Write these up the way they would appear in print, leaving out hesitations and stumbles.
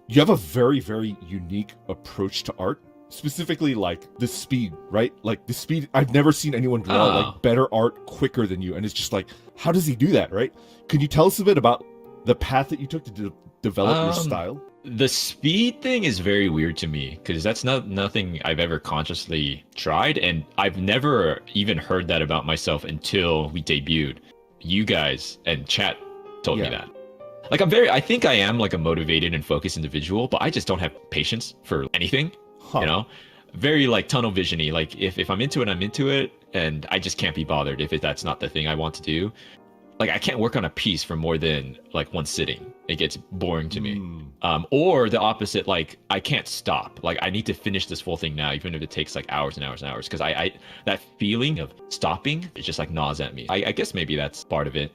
you have a very, very unique approach to art. Specifically, like the speed, right? Like the speed. I've never seen anyone draw like better art quicker than you, and it's just like, how does he do that, right? Can you tell us a bit about the path that you took to develop your style? The speed thing is very weird to me because that's nothing I've ever consciously tried, and I've never even heard that about myself until we debuted. You guys and chat told me that. Like I think I am like a motivated and focused individual, but I just don't have patience for anything. You know, very like tunnel vision-y. Like if I'm into it, I'm into it, and I just can't be bothered if that's not the thing I want to do. Like I can't work on a piece for more than like one sitting. It gets boring to me. Or the opposite, like I can't stop. Like I need to finish this full thing now, even if it takes like hours and hours and hours. Because I that feeling of stopping, it just like gnaws at me. I guess maybe that's part of it.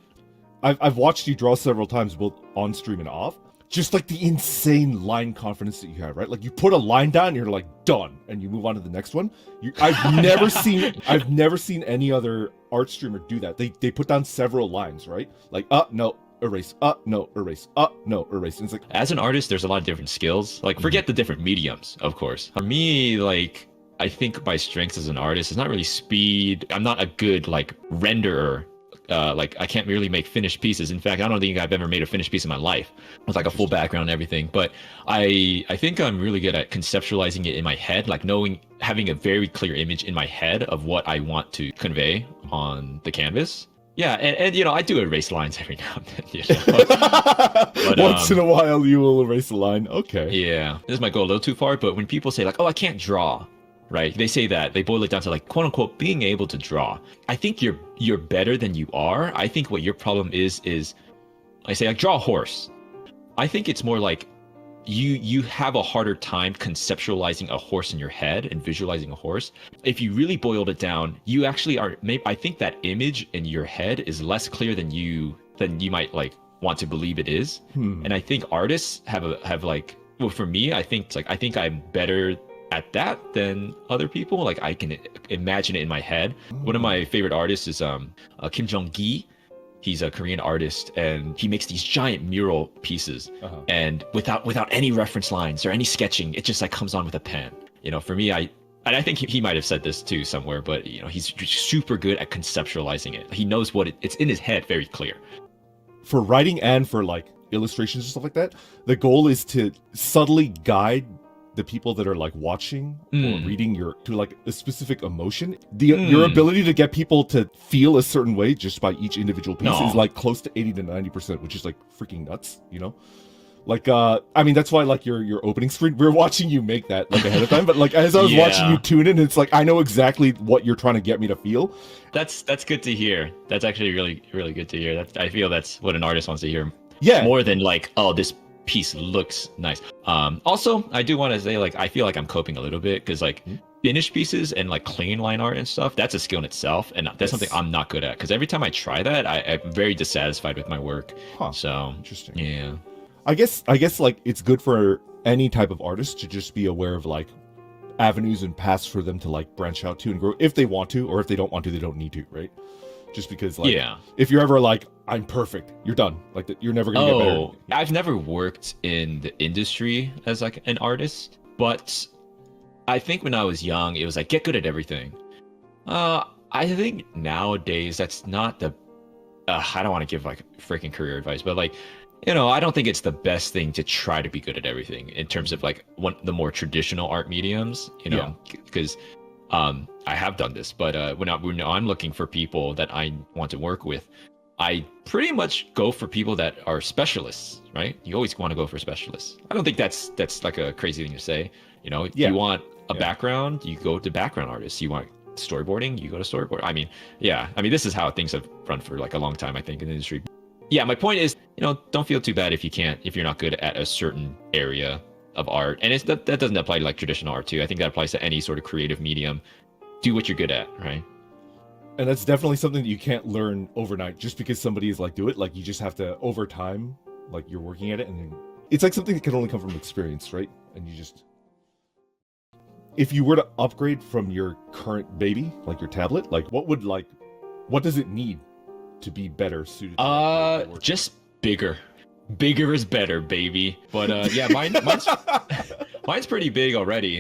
I've watched you draw several times, both on stream and off. Just like the insane line confidence that you have, right? Like you put a line down, and you're like done, and you move on to the next one. I've never seen any other art streamer do that. They put down several lines, right? Like no, erase, no, erase, no, erase. And it's like, as an artist, there's a lot of different skills. Like forget the different mediums, of course. For me, like I think my strengths as an artist is not really speed. I'm not a good like renderer. Like I can't really make finished pieces. In fact, I don't think I've ever made a finished piece in my life with like a full background and everything. But I think I'm really good at conceptualizing it in my head, like having a very clear image in my head of what I want to convey on the canvas. Yeah, and you know, I do erase lines every now and then. You know? But, once in a while, you will erase a line. Okay. Yeah, this might go a little too far, but when people say like, "Oh, I can't draw," right? They say that, they boil it down to like, quote unquote, being able to draw. I think you're better than you are. I think what your problem is I say like, draw a horse. I think it's more like you have a harder time conceptualizing a horse in your head and visualizing a horse. If you really boiled it down, you actually are, I think that image in your head is less clear than you might like want to believe it is. And I think artists have like, well, for me, I think I'm better at that than other people. Like I can imagine it in my head. One of my favorite artists is Kim Jong-gi. He's a Korean artist, and he makes these giant mural pieces, and without any reference lines or any sketching, it just like comes on with a pen. You know, for me, I think he might have said this too somewhere, but you know, he's super good at conceptualizing it. He knows it's in his head, very clear. For writing and for like illustrations and stuff like that, the goal is to subtly guide the people that are like watching or reading to like a specific emotion. Your ability to get people to feel a certain way just by each individual piece is like close to 80 to 90%, which is like freaking nuts, you know? Like I mean, that's why like your opening screen, we're watching you make that like ahead of time, but like as I was watching you tune in, it's like I know exactly what you're trying to get me to feel. That's good to hear. That's actually really, really good to hear. I feel that's what an artist wants to hear. Yeah. More than like, oh, this piece looks nice. Also, I do want to say, like, I feel like I'm coping a little bit because like finished pieces and like clean line art and stuff, that's a skill in itself, and that's something I'm not good at, because every time I try that, I'm very dissatisfied with my work. So interesting. Yeah, I guess like it's good for any type of artist to just be aware of like avenues and paths for them to like branch out to and grow if they want to, or if they don't want to, they don't need to, right? Just because like if you're ever like, I'm perfect, you're done. Like you're never gonna get better. I've never worked in the industry as like an artist, but I think when I was young, it was like, get good at everything. I think nowadays that's not the I don't want to give like freaking career advice, but like, you know, I don't think it's the best thing to try to be good at everything in terms of like the more traditional art mediums, you know, because I have done this, but when I'm looking for people that I want to work with, I pretty much go for people that are specialists, right? You always want to go for specialists. I don't think that's like a crazy thing to say. You know, if you want a background, you go to background artists. You want storyboarding, you go to storyboard. I mean, this is how things have run for like a long time, I think, in the industry. Yeah, my point is, you know, don't feel too bad if you're not good at a certain area of art. And that doesn't apply to like traditional art too. I think that applies to any sort of creative medium. Do what you're good at, right? And that's definitely something that you can't learn overnight just because somebody is like, do it. Like you just have to, over time, like you're working at it, and then it's like something that can only come from experience, right? And you just, if you were to upgrade from your current baby, like your tablet, like what does it need to be better suited to just bigger. Bigger is better, baby. But yeah, mine's pretty big already.